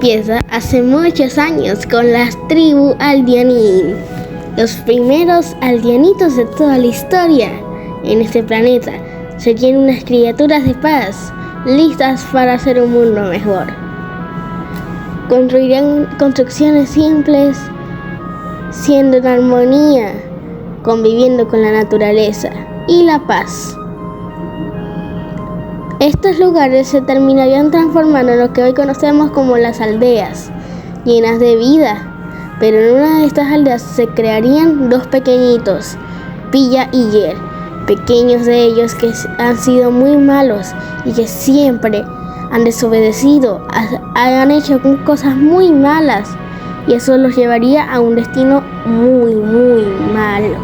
empieza hace muchos años con las tribus Aldianín, los primeros aldeanitos de toda la historia. En este planeta serían unas criaturas de paz, listas para hacer un mundo mejor. Construirían construcciones simples, siendo en armonía, conviviendo con la naturaleza y la paz. Estos lugares se terminarían transformando en lo que hoy conocemos como las aldeas, llenas de vida. Pero en una de estas aldeas se crearían dos pequeñitos, Pilla y Ger, pequeños de ellos que han sido muy malos y que siempre han desobedecido, han hecho cosas muy malas, y eso los llevaría a un destino muy malo.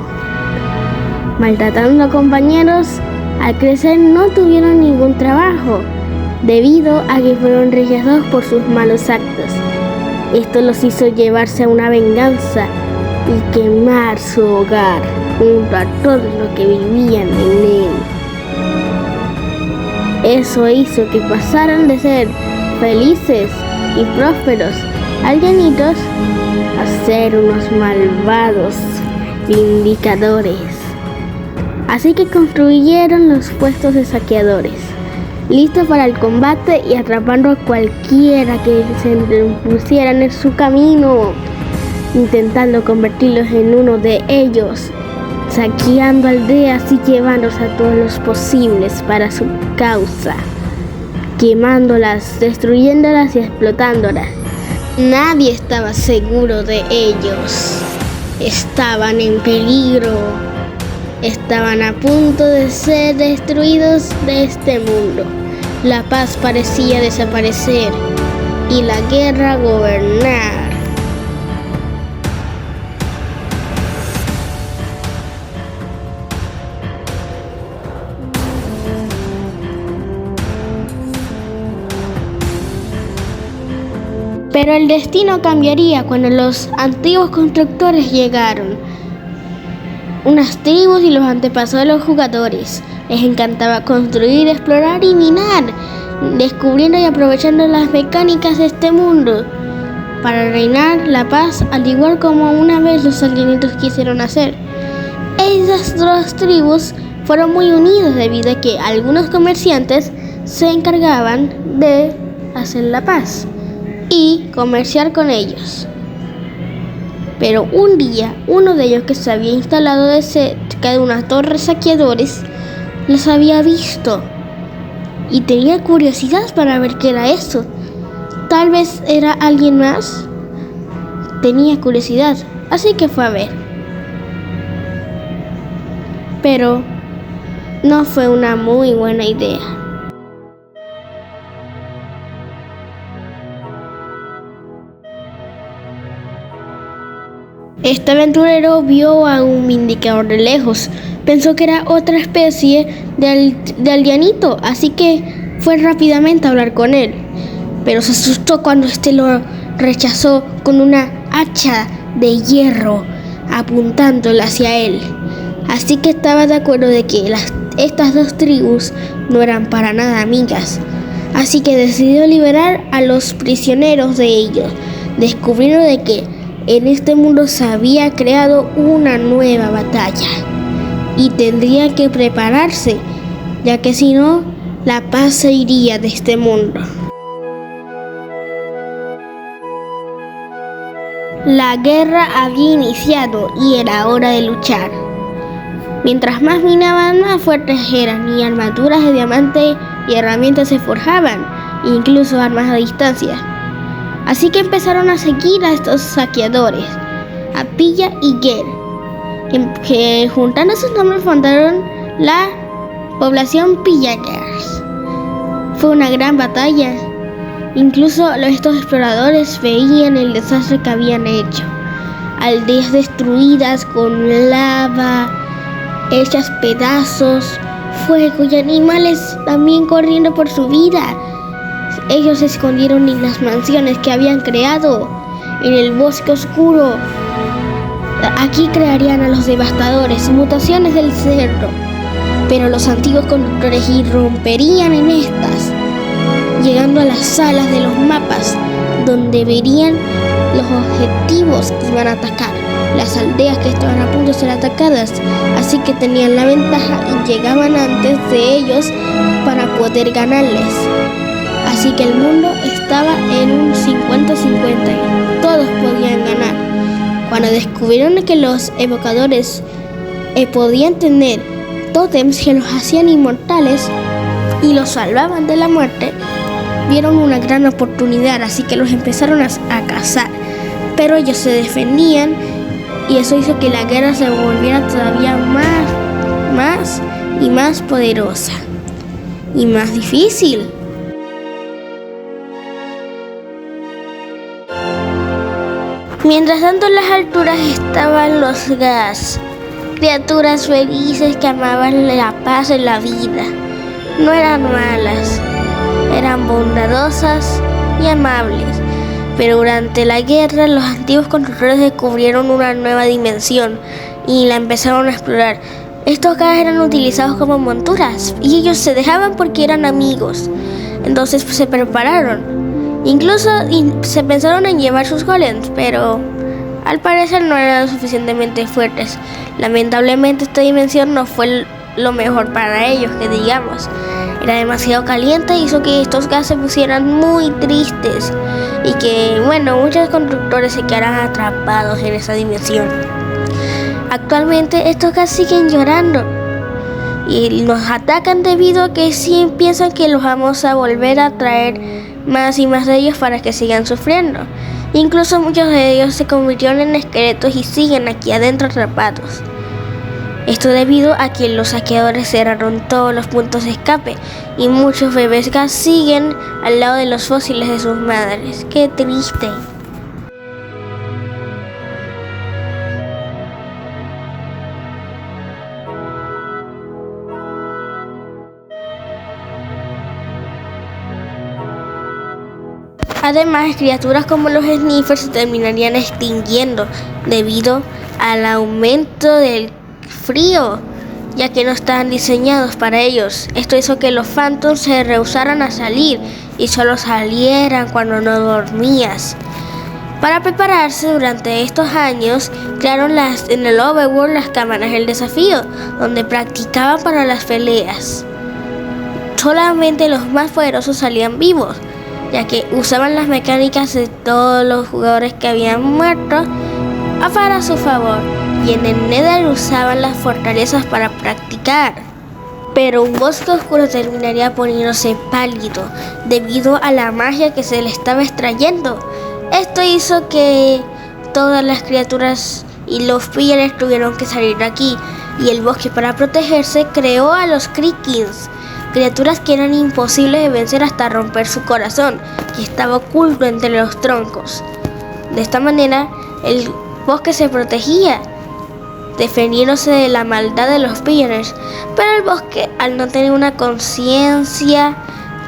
Maltratando a compañeros, al crecer no tuvieron ningún trabajo, debido a que fueron rechazados por sus malos actos. Esto los hizo llevarse a una venganza y quemar su hogar junto a todos los que vivían en él. Eso hizo que pasaran de ser felices y prósperos aldeanitos a ser unos malvados vindicadores. Así que construyeron los puestos de saqueadores, listos para el combate y atrapando a cualquiera que se pusiera en su camino, intentando convertirlos en uno de ellos, saqueando aldeas y llevándose a todos los posibles para su causa, quemándolas, destruyéndolas y explotándolas. Nadie estaba seguro de ellos. Estaban en peligro. Estaban a punto de ser destruidos de este mundo. La paz parecía desaparecer y la guerra gobernar. Pero el destino cambiaría cuando los antiguos constructores llegaron. Unas tribus y los antepasados de los jugadores. Les encantaba construir, explorar y minar, descubriendo y aprovechando las mecánicas de este mundo para reinar la paz, al igual como una vez los aldeanitos quisieron hacer. Esas dos tribus fueron muy unidas debido a que algunos comerciantes se encargaban de hacer la paz y comerciar con ellos. Pero un día, uno de ellos que se había instalado cerca de unas torres saqueadores, los había visto y tenía curiosidad para ver qué era eso. Tal vez era alguien más. Tenía curiosidad, así que fue a ver. Pero no fue una muy buena idea. Este aventurero vio a un vindicador de lejos. Pensó que era otra especie de aldeanito, así que fue rápidamente a hablar con él. Pero se asustó cuando este lo rechazó con una hacha de hierro apuntándola hacia él. Así que estaba de acuerdo de que estas dos tribus no eran para nada amigas. Así que decidió liberar a los prisioneros de ellos, descubriendo de que en este mundo se había creado una nueva batalla y tendría que prepararse, ya que si no, la paz se iría de este mundo. La guerra había iniciado y era hora de luchar. Mientras más minaban, más fuertes eran, y armaduras de diamante y herramientas se forjaban, incluso armas a distancia. Así que empezaron a seguir a estos saqueadores, a Pilla y Ger, que juntando sus nombres fundaron la población Pillagers. Fue una gran batalla. Incluso estos exploradores veían el desastre que habían hecho. Aldeas destruidas con lava, hechas pedazos, fuego y animales también corriendo por su vida. Ellos se escondieron en las mansiones que habían creado, en el bosque oscuro. Aquí crearían a los devastadores, mutaciones del cerro. Pero los antiguos conductores irromperían en estas, llegando a las salas de los mapas, donde verían los objetivos que iban a atacar, las aldeas que estaban a punto de ser atacadas, así que tenían la ventaja y llegaban antes de ellos para poder ganarles. Así que el mundo estaba en un 50-50 y todos podían ganar. Cuando descubrieron que los evocadores podían tener tótems que los hacían inmortales y los salvaban de la muerte, vieron una gran oportunidad, así que los empezaron a cazar. Pero ellos se defendían y eso hizo que la guerra se volviera todavía más poderosa y más difícil. Mientras tanto, en las alturas estaban los Ghast, criaturas felices que amaban la paz en la vida. No eran malas, eran bondadosas y amables. Pero durante la guerra, los antiguos constructores descubrieron una nueva dimensión y la empezaron a explorar. Estos Ghast eran utilizados como monturas y ellos se dejaban porque eran amigos. Entonces se prepararon. Incluso se pensaron en llevar sus golems, pero al parecer no eran lo suficientemente fuertes. Lamentablemente esta dimensión no fue lo mejor para ellos, que digamos. Era demasiado caliente y hizo que estos Ghast se pusieran muy tristes y que, muchos constructores se quedaran atrapados en esa dimensión. Actualmente estos Ghast siguen llorando y nos atacan debido a que sí piensan que los vamos a volver a traer más y más de ellos para que sigan sufriendo. Incluso muchos de ellos se convirtieron en esqueletos y siguen aquí adentro atrapados. Esto debido a que los saqueadores cerraron todos los puntos de escape y muchos bebés Ghast siguen al lado de los fósiles de sus madres. ¡Qué triste! Además, criaturas como los Sniffers se terminarían extinguiendo debido al aumento del frío, ya que no estaban diseñados para ellos. Esto hizo que los Phantoms se rehusaran a salir y solo salieran cuando no dormías. Para prepararse durante estos años, crearon en el Overworld las cámaras del desafío, donde practicaban para las peleas. Solamente los más poderosos salían vivos, ya que usaban las mecánicas de todos los jugadores que habían muerto para su favor, y en el Nether usaban las fortalezas para practicar. Pero un bosque oscuro terminaría poniéndose pálido debido a la magia que se le estaba extrayendo. Esto hizo que todas las criaturas y los pillers tuvieron que salir de aquí, y el bosque, para protegerse, creó a los Crickins, criaturas que eran imposibles de vencer hasta romper su corazón, que estaba oculto entre los troncos. De esta manera, el bosque se protegía, defendiéndose de la maldad de los pillers. Pero el bosque, al no tener una conciencia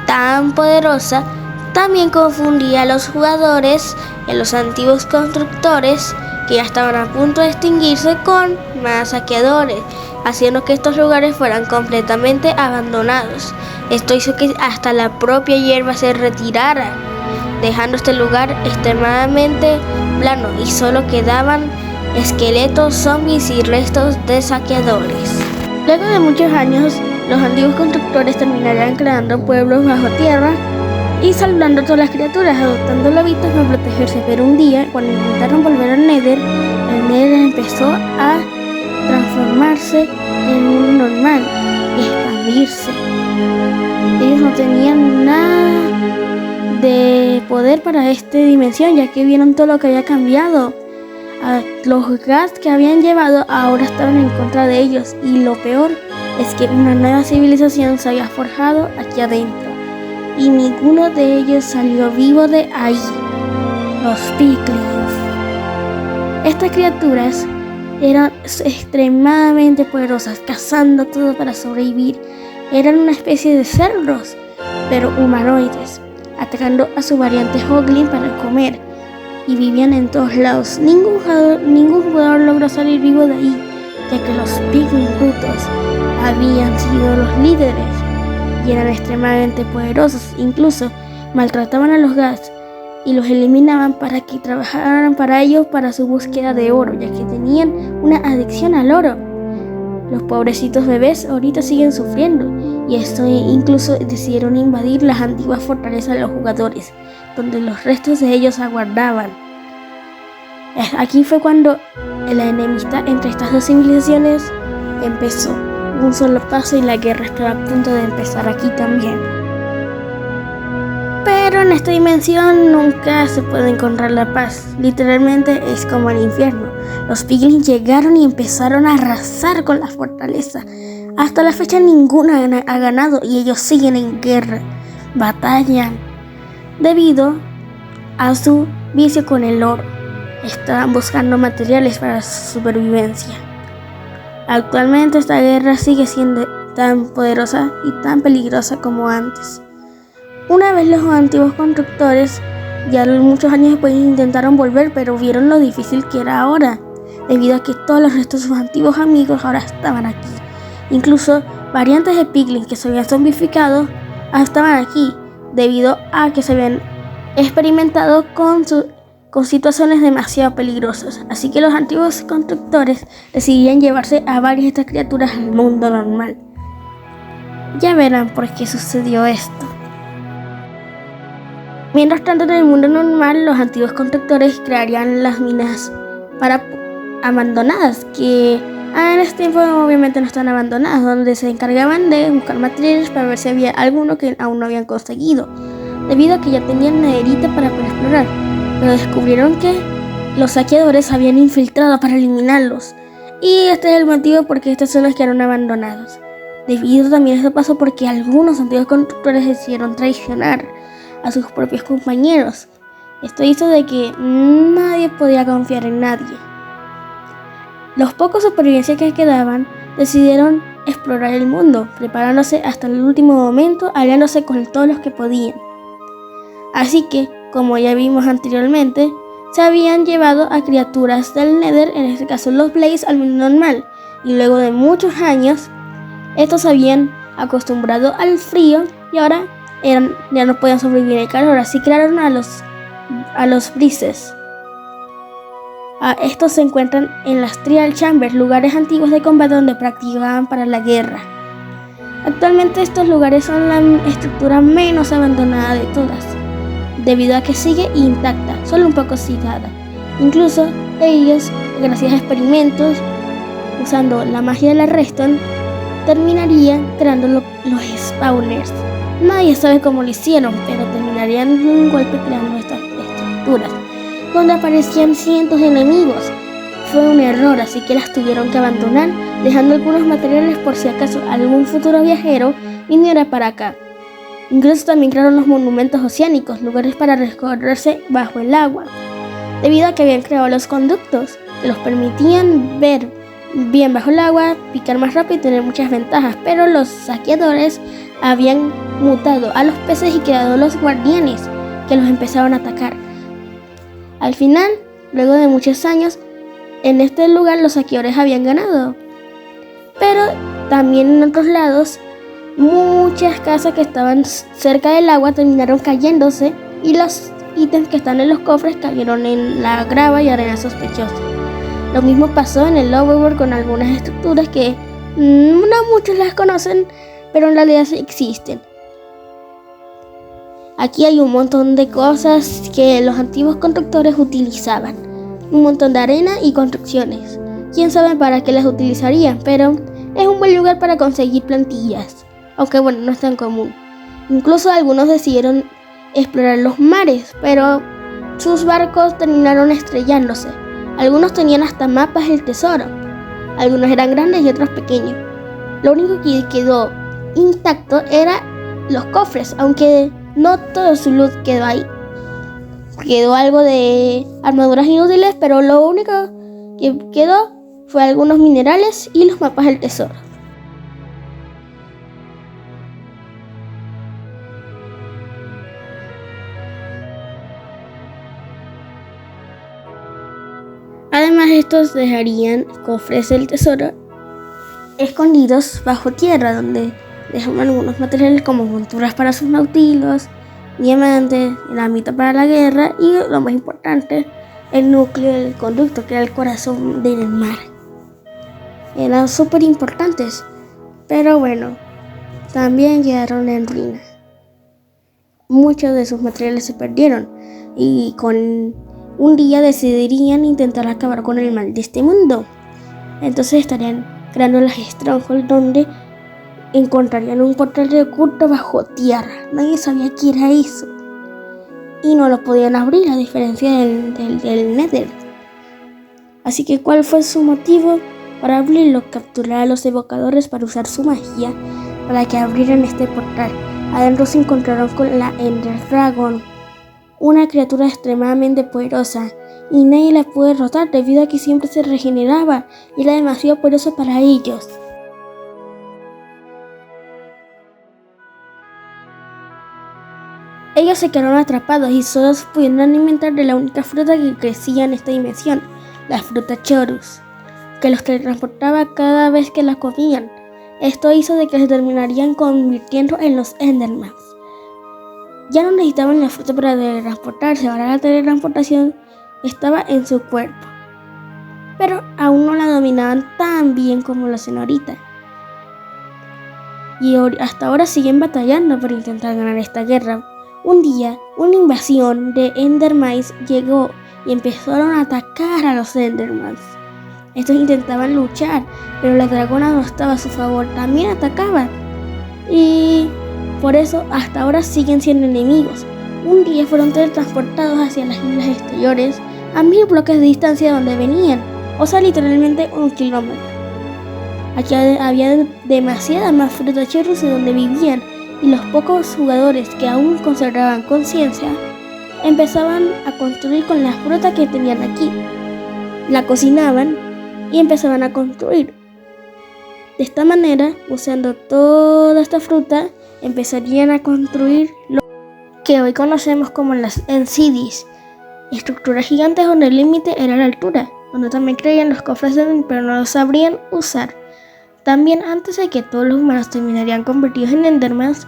tan poderosa, también confundía a los jugadores y a los antiguos constructores, que ya estaban a punto de extinguirse, con más saqueadores, haciendo que estos lugares fueran completamente abandonados. Esto hizo que hasta la propia hierba se retirara, dejando este lugar extremadamente plano y solo quedaban esqueletos, zombies y restos de saqueadores. Luego de muchos años, los antiguos constructores terminarían creando pueblos bajo tierra y salvando a todas las criaturas, adoptando lobitos para protegerse. Pero un día, cuando intentaron volver al Nether, el Nether empezó a transformarse en un normal y expandirse. Ellos no tenían nada de poder para esta dimensión, ya que vieron todo lo que había cambiado. Los Ghast que habían llevado ahora estaban en contra de ellos, y lo peor es que una nueva civilización se había forjado aquí adentro y ninguno de ellos salió vivo de ahí. Los Piglins. Estas criaturas eran extremadamente poderosas, cazando todo para sobrevivir. Eran una especie de cerdos, pero humanoides, atacando a su variante Hoglin para comer, y vivían en todos lados. Ningún jugador logró salir vivo de ahí, ya que los Piglins brutos habían sido los líderes y eran extremadamente poderosos. Incluso maltrataban a los Ghast y los eliminaban para que trabajaran para ellos para su búsqueda de oro, ya que tenían una adicción al oro. Los pobrecitos bebés ahorita siguen sufriendo y esto incluso decidieron invadir las antiguas fortalezas de los jugadores, donde los restos de ellos aguardaban. Aquí fue cuando la enemistad entre estas dos civilizaciones empezó. Un solo paso y la guerra estaba a punto de empezar aquí también. Pero en esta dimensión nunca se puede encontrar la paz. Literalmente es como el infierno. Los piglins llegaron y empezaron a arrasar con la fortaleza. Hasta la fecha ninguna ha ganado y ellos siguen en guerra. Batallan debido a su vicio con el oro. Estaban buscando materiales para su supervivencia. Actualmente esta guerra sigue siendo tan poderosa y tan peligrosa como antes. Una vez los antiguos constructores, ya muchos años después, intentaron volver, pero vieron lo difícil que era ahora, debido a que todos los restos de sus antiguos amigos ahora estaban aquí. Incluso variantes de piglins que se habían zombificado estaban aquí, debido a que se habían experimentado con situaciones demasiado peligrosas. Así que los antiguos constructores decidían llevarse a varias de estas criaturas al mundo normal. Ya verán por qué sucedió esto. Mientras tanto, en el mundo normal, los antiguos constructores crearían las minas abandonadas, que en este tiempo obviamente no están abandonadas, donde se encargaban de buscar materiales para ver si había alguno que aún no habían conseguido, debido a que ya tenían maderita para poder explorar, pero descubrieron que los saqueadores habían infiltrado para eliminarlos, y este es el motivo por qué estas zonas quedaron abandonadas. Debido también a esto pasó porque algunos antiguos constructores decidieron traicionar a sus propios compañeros. Esto hizo de que nadie podía confiar en nadie. Los pocos supervivientes que quedaban decidieron explorar el mundo, preparándose hasta el último momento, aliándose con todos los que podían. Así que, como ya vimos anteriormente, se habían llevado a criaturas del Nether, en este caso los Blaze, al mundo normal, y luego de muchos años, estos se habían acostumbrado al frío y ahora ya no podían sobrevivir el calor, así crearon a los Breezes. Estos se encuentran en las Trial Chambers, lugares antiguos de combate donde practicaban para la guerra. Actualmente estos lugares son la estructura menos abandonada de todas, debido a que sigue intacta, solo un poco oxidada. Incluso ellos, gracias a experimentos usando la magia de la Redstone, terminarían creando los spawners. Nadie sabe cómo lo hicieron, pero terminarían de un golpe creando estas estructuras, donde aparecían cientos de enemigos. Fue un error, así que las tuvieron que abandonar, dejando algunos materiales por si acaso algún futuro viajero viniera para acá. Incluso también crearon los monumentos oceánicos, lugares para recorrerse bajo el agua, debido a que habían creado los conductos, que los permitían ver bien bajo el agua, picar más rápido y tener muchas ventajas, pero los saqueadores habían mutado a los peces y creado los guardianes, que los empezaron a atacar. Al final, luego de muchos años, en este lugar los saqueadores habían ganado, pero también en otros lados, muchas casas que estaban cerca del agua terminaron cayéndose y los ítems que están en los cofres cayeron en la grava y arena sospechosa. Lo mismo pasó en el Overworld con algunas estructuras que no muchos las conocen, pero en realidad sí existen. Aquí hay un montón de cosas que los antiguos constructores utilizaban. Un montón de arena y construcciones. Quién sabe para qué las utilizarían, pero es un buen lugar para conseguir plantillas. Aunque bueno, no es tan común. Incluso algunos decidieron explorar los mares, pero sus barcos terminaron estrellándose. Algunos tenían hasta mapas del tesoro. Algunos eran grandes y otros pequeños. Lo único que quedó intacto era los cofres, aunque no todo su loot quedó ahí. Quedó algo de armaduras inútiles, pero lo único que quedó fue algunos minerales y los mapas del tesoro. Además, estos dejarían cofres del tesoro escondidos bajo tierra, donde dejan algunos materiales como monturas para sus nautilos, diamantes, dinamita para la guerra y lo más importante, el núcleo del conducto, que era el corazón del mar. Eran súper importantes, pero bueno, también quedaron en ruina. Muchos de sus materiales se perdieron y con un día decidirían intentar acabar con el mal de este mundo. Entonces estarían creando las Stronghold, donde encontrarían un portal de oculto bajo tierra. Nadie sabía qué era eso y no lo podían abrir, a diferencia del Nether. Así que ¿cuál fue su motivo para abrirlo? Capturar a los evocadores para usar su magia para que abrieran este portal. Adentro se encontraron con la Ender Dragon, una criatura extremadamente poderosa, y nadie la pudo derrotar debido a que siempre se regeneraba y era demasiado poderosa para ellos. Ellos se quedaron atrapados y solo se pudieron alimentar de la única fruta que crecía en esta dimensión, la fruta Chorus, que los teletransportaba cada vez que la comían. Esto hizo de que se terminarían convirtiendo en los Endermans. Ya no necesitaban la fruta para teletransportarse, ahora la teletransportación estaba en su cuerpo, pero aún no la dominaban tan bien como la señorita. Y hasta ahora siguen batallando para intentar ganar esta guerra. Un día, una invasión de Endermites llegó y empezaron a atacar a los Endermans. Estos intentaban luchar, pero la dragona no estaba a su favor, también atacaban. Y por eso hasta ahora siguen siendo enemigos. Un día fueron teletransportados hacia las islas exteriores a 1000 bloques de distancia de donde venían, o sea, literalmente 1 kilómetro. Aquí había demasiada más fruta Chorus de donde vivían, y los pocos jugadores que aún conservaban conciencia empezaban a construir con la fruta que tenían aquí. La cocinaban y empezaban a construir. De esta manera, usando toda esta fruta, empezarían a construir lo que hoy conocemos como las End-Cities, estructuras gigantes donde el límite era la altura, donde también creían los cofres de Ender, pero no los sabrían usar. También, antes de que todos los humanos terminarían convertidos en Endermans,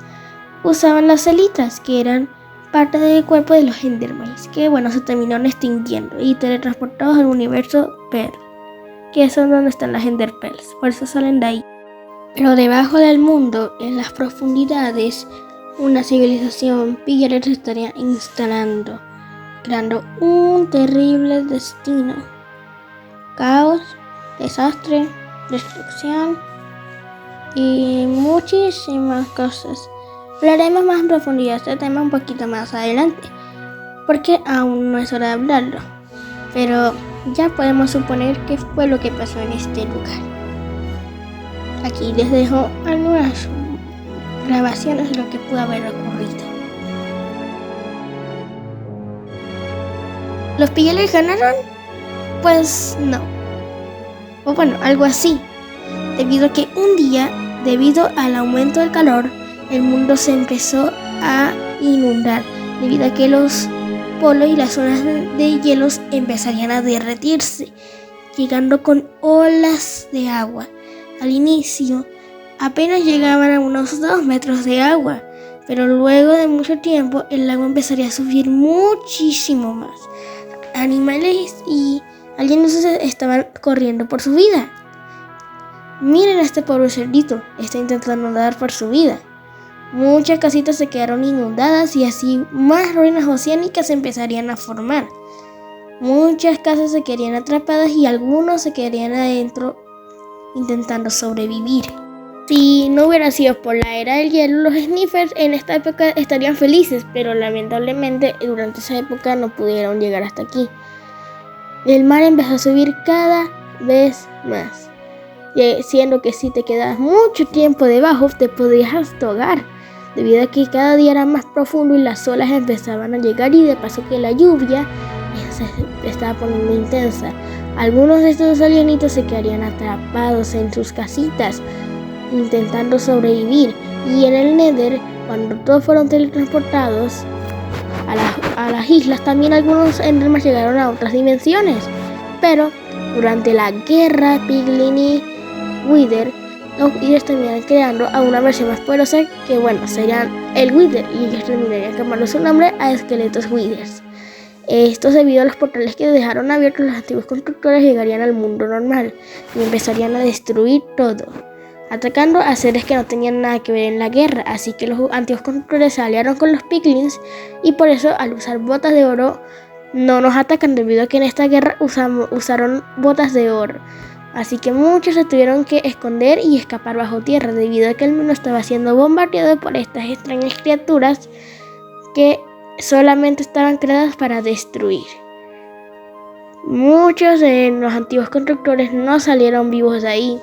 usaban las elitras, que eran parte del cuerpo de los Endermans, que bueno, se terminaron extinguiendo y teletransportados al universo Pearl, que es donde están las Enderpearls, por eso salen de ahí. Pero debajo del mundo, en las profundidades, una civilización pillera se estaría instalando, creando un terrible destino. Caos, desastre, destrucción y muchísimas cosas. Hablaremos más en profundidad de este tema un poquito más adelante, porque aún no es hora de hablarlo, pero ya podemos suponer qué fue lo que pasó en este lugar. Aquí les dejo algunas grabaciones de lo que pudo haber ocurrido. ¿Los Pillers ganaron? Pues no. O bueno, algo así. Debido a que un día, debido al aumento del calor, el mundo se empezó a inundar, debido a que los polos y las zonas de hielos empezarían a derretirse, llegando con olas de agua. Al inicio, apenas llegaban a unos 2 metros de agua, pero luego de mucho tiempo, el agua empezaría a subir muchísimo más. Animales y aliens estaban corriendo por su vida. Miren a este pobre cerdito, está intentando nadar por su vida. Muchas casitas se quedaron inundadas y así más ruinas oceánicas empezarían a formar. Muchas casas se quedarían atrapadas y algunos se quedarían adentro intentando sobrevivir. Si no hubiera sido por la era del hielo, los Sniffers en esta época estarían felices, pero lamentablemente durante esa época no pudieron llegar hasta aquí. El mar empezó a subir cada vez más, siendo que si te quedabas mucho tiempo debajo te podías ahogar, debido a que cada día era más profundo y las olas empezaban a llegar, y de paso que la lluvia se estaba poniendo intensa. Algunos de estos alienitos se quedarían atrapados en sus casitas intentando sobrevivir, y en el Nether, cuando todos fueron teletransportados a las islas, también algunos Endermans llegaron a otras dimensiones. Pero durante la guerra Piglin y Wither los Withers terminarían creando a una versión más poderosa que, serían el Wither, y ellos terminarían cambiando su nombre a Esqueletos Withers. Esto debido a los portales que dejaron abiertos. Los antiguos constructores llegarían al mundo normal y empezarían a destruir todo, atacando a seres que no tenían nada que ver en la guerra. Así que los antiguos constructores se aliaron con los piglins, y por eso al usar botas de oro no nos atacan, debido a que en esta guerra usaron botas de oro. Así que muchos se tuvieron que esconder y escapar bajo tierra, debido a que el mundo estaba siendo bombardeado por estas extrañas criaturas que solamente estaban creadas para destruir. Muchos de los antiguos constructores no salieron vivos de ahí.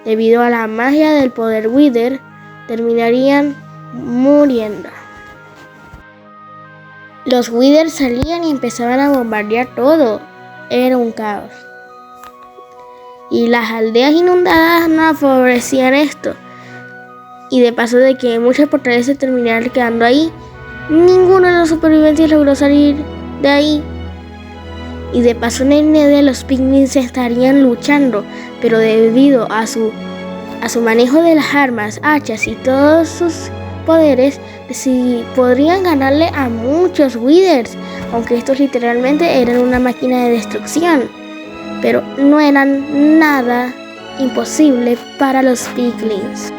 Debido a la magia del poder Wither, terminarían muriendo. Los Withers salían y empezaban a bombardear todo. Era un caos. Y las aldeas inundadas no favorecían esto. Y de paso de que muchos portales se terminaron quedando ahí, ninguno de los supervivientes logró salir de ahí. Y de paso en el Nether los piglins estarían luchando, pero debido a su manejo de las armas, hachas y todos sus poderes, podrían ganarle a muchos Withers, aunque estos literalmente eran una máquina de destrucción, pero no eran nada imposible para los piglins.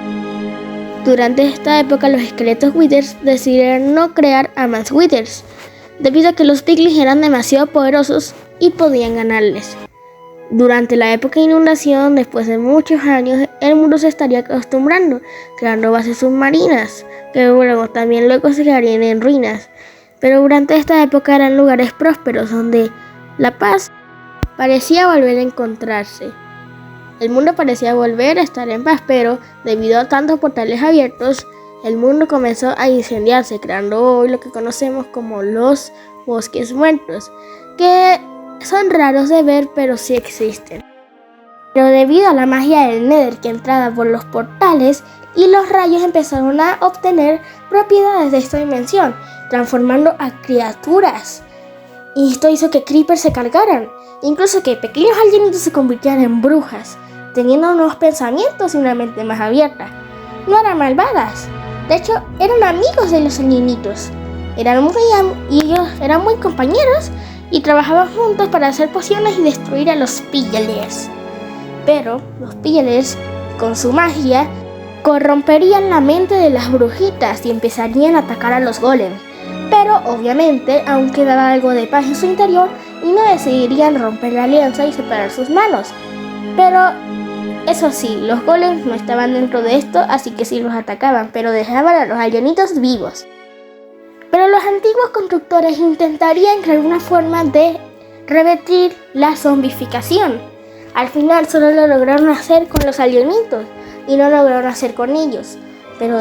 Durante esta época los esqueletos Withers decidieron no crear a más Withers, debido a que los piglins eran demasiado poderosos y podían ganarles. Durante la época de inundación, después de muchos años, el mundo se estaría acostumbrando, creando bases submarinas, que luego se quedarían en ruinas. Pero durante esta época eran lugares prósperos, donde la paz parecía volver a encontrarse. El mundo parecía volver a estar en paz, pero debido a tantos portales abiertos, el mundo comenzó a incendiarse, creando hoy lo que conocemos como los bosques muertos, que son raros de ver, pero sí existen. Pero debido a la magia del Nether que entraba por los portales, y los rayos empezaron a obtener propiedades de esta dimensión, transformando a criaturas. Y esto hizo que creepers se cargaran, incluso que pequeños alienitos se convirtieran en brujas, teniendo nuevos pensamientos y una mente más abierta. No eran malvadas, de hecho eran amigos de los alienitos. Ellos eran muy compañeros y trabajaban juntos para hacer pociones y destruir a los pillagers. Pero los pillagers, con su magia, corromperían la mente de las brujitas y empezarían a atacar a los golems. Pero obviamente aún quedaba algo de paz en su interior y no decidirían romper la alianza y separar sus manos. Pero eso sí, los golems no estaban dentro de esto, así que sí los atacaban, pero dejaban a los alienitos vivos. Pero los antiguos constructores intentarían crear una forma de revertir la zombificación. Al final solo lo lograron hacer con los alienitos y no lograron hacer con ellos. Pero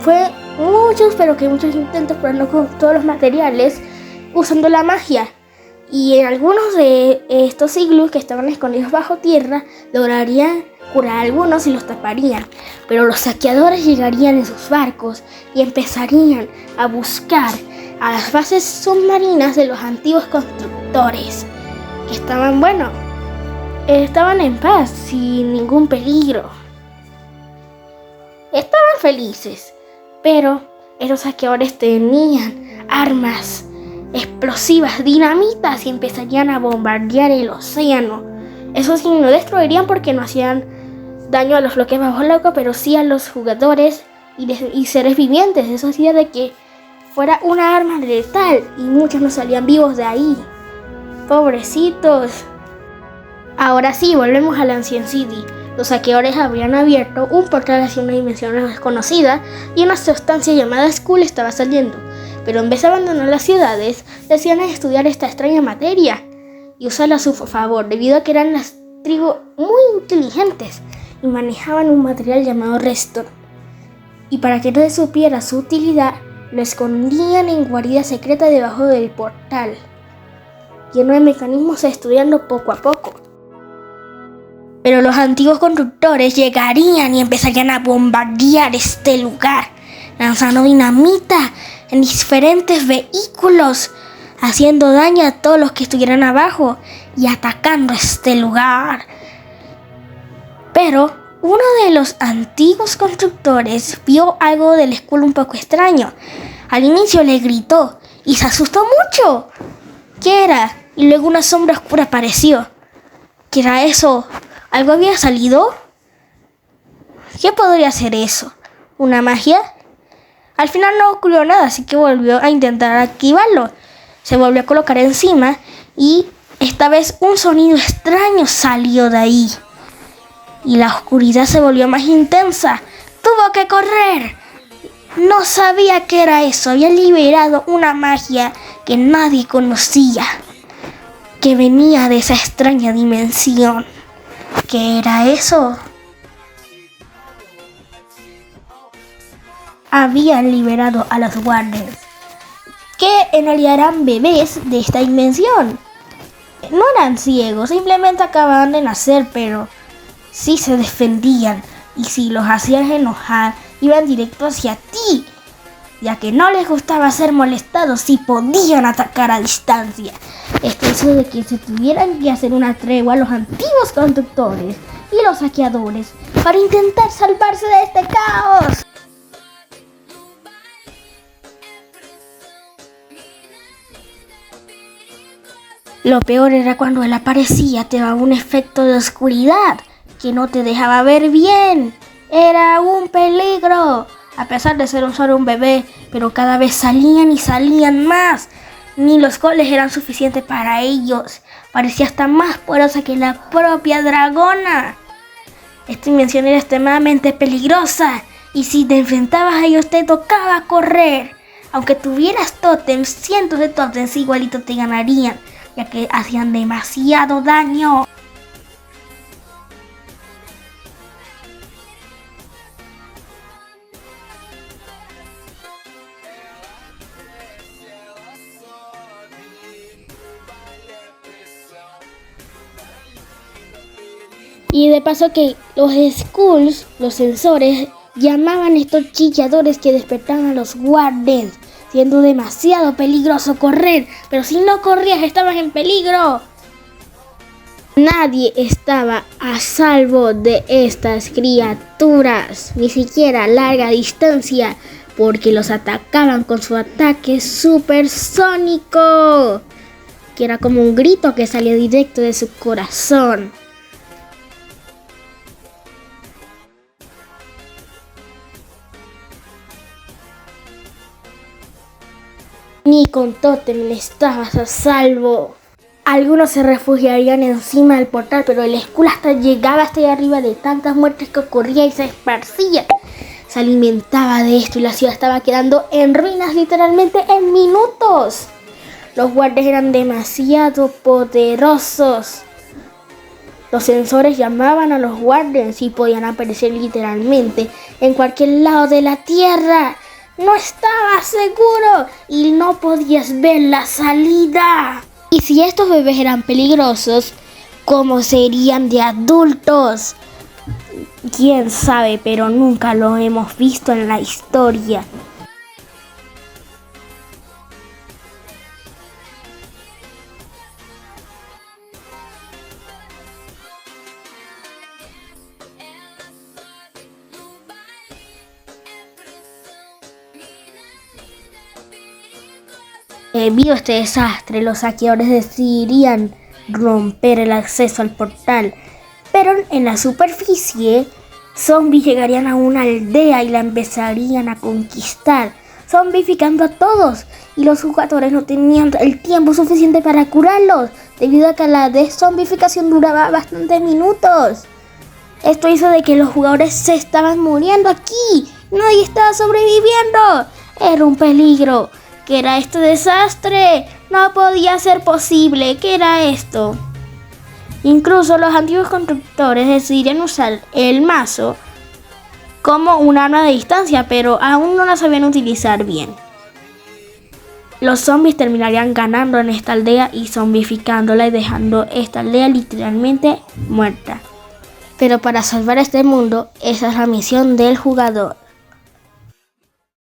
fue muchos intentos, pero no con todos los materiales, usando la magia. Y en algunos de estos iglús que estaban escondidos bajo tierra, lograrían curar a algunos y los taparían. Pero los saqueadores llegarían en sus barcos y empezarían a buscar a las bases submarinas de los antiguos constructores, que estaban en paz, sin ningún peligro. Estaban felices, pero esos saqueadores tenían armas explosivas, dinamitas, y empezarían a bombardear el océano. Eso sí, no destruirían porque no hacían daño a los bloques bajo el agua, pero sí a los jugadores y seres vivientes. Eso hacía de que fuera una arma letal y muchos no salían vivos de ahí. Pobrecitos. Ahora sí, volvemos a la Ancient City. Los saqueadores habían abierto un portal hacia una dimensión desconocida y una sustancia llamada Skull estaba saliendo. Pero en vez de abandonar las ciudades, decían estudiar esta extraña materia y usarla a su favor, debido a que eran las tribus muy inteligentes y manejaban un material llamado Restore. Y para que no se supiera su utilidad, lo escondían en guaridas secretas debajo del portal, lleno de mecanismos estudiando poco a poco. Pero los antiguos constructores llegarían y empezarían a bombardear este lugar, lanzando dinamita en diferentes vehículos, haciendo daño a todos los que estuvieran abajo y atacando este lugar. Pero Uno de los antiguos constructores vio algo de la escuela un poco extraño. Al inicio le gritó y se asustó mucho. ¿Qué era? Y luego una sombra oscura apareció. ¿Qué era eso? ¿Algo había salido? ¿Qué podría ser eso? ¿Una magia? Al final no ocurrió nada, así que volvió a intentar activarlo. Se volvió a colocar encima y esta vez un sonido extraño salió de ahí. Y la oscuridad se volvió más intensa. ¡Tuvo que correr! No sabía qué era eso. Había liberado una magia que nadie conocía, que venía de esa extraña dimensión. ¿Qué era eso? Habían liberado a los Wardens, que en realidad eran bebés de esta dimensión. No eran ciegos, simplemente acababan de nacer, pero sí se defendían. Y si los hacías enojar, iban directo hacia ti, ya que no les gustaba ser molestados y podían atacar a distancia. Esto hizo de que se tuvieran que hacer una tregua a los antiguos constructores y los saqueadores para intentar salvarse de este caos. Lo peor era cuando él aparecía, te daba un efecto de oscuridad que no te dejaba ver bien. Era un peligro, a pesar de ser solo un bebé, pero cada vez salían y salían más. Ni los goles eran suficientes para ellos. Parecía hasta más poderosa que la propia dragona. Esta invención era extremadamente peligrosa y si te enfrentabas a ellos te tocaba correr. Aunque tuvieras tótems, cientos de tótems igualito te ganarían, ya que hacían demasiado daño. Y de paso que los skulls, los sensores, llamaban a estos chilladores que despertaban a los Wardens, siendo demasiado peligroso correr, pero si no corrías estabas en peligro. Nadie estaba a salvo de estas criaturas, ni siquiera a larga distancia, porque los atacaban con su ataque supersónico, que era como un grito que salía directo de su corazón. Ni con tótem estabas a salvo. Algunos se refugiarían encima del portal, pero el Skull hasta llegaba hasta allá arriba de tantas muertes que ocurría y se esparcía. Se alimentaba de esto y la ciudad estaba quedando en ruinas literalmente en minutos. Los guardias eran demasiado poderosos. Los sensores llamaban a los guardias y podían aparecer literalmente en cualquier lado de la tierra. No estabas seguro y no podías ver la salida. Y si estos bebés eran peligrosos, ¿cómo serían de adultos? Quién sabe, pero nunca lo hemos visto en la historia. Debido a este desastre, los saqueadores decidirían romper el acceso al portal, pero en la superficie, zombies llegarían a una aldea y la empezarían a conquistar, zombificando a todos, y los jugadores no tenían el tiempo suficiente para curarlos, debido a que la deszombificación duraba bastantes minutos. Esto hizo de que los jugadores se estaban muriendo aquí, nadie estaba sobreviviendo, era un peligro. ¿Qué era este desastre? No podía ser posible. ¿Qué era esto? Incluso los antiguos constructores decidirían usar el mazo como un arma de distancia, pero aún no la sabían utilizar bien. Los zombies terminarían ganando en esta aldea y zombificándola y dejando esta aldea literalmente muerta. Pero para salvar este mundo, esa es la misión del jugador.